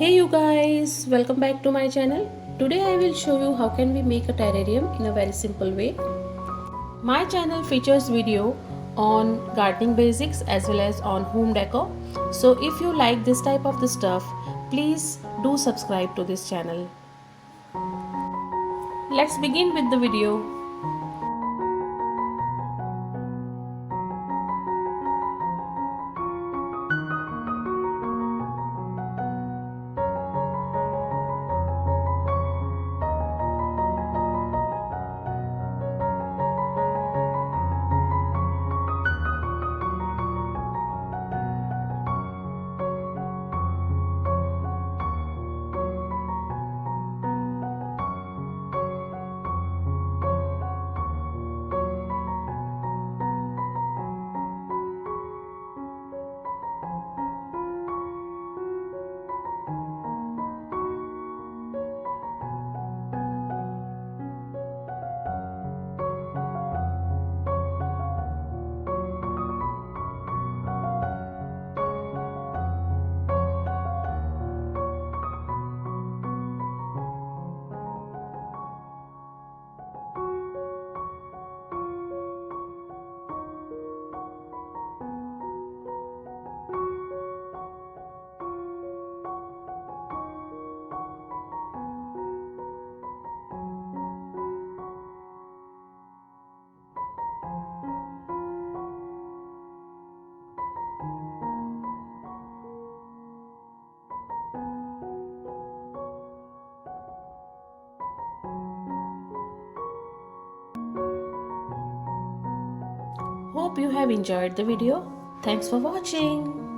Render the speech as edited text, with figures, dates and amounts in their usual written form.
Hey you guys, welcome back to my channel. Today I will show you how can we make a terrarium in a very simple way. My channel features video on gardening basics as well as on home decor. So if you like this type of the stuff, please do subscribe to this channel. Let's begin with the video. Hope you have enjoyed the video. Thanks for watching.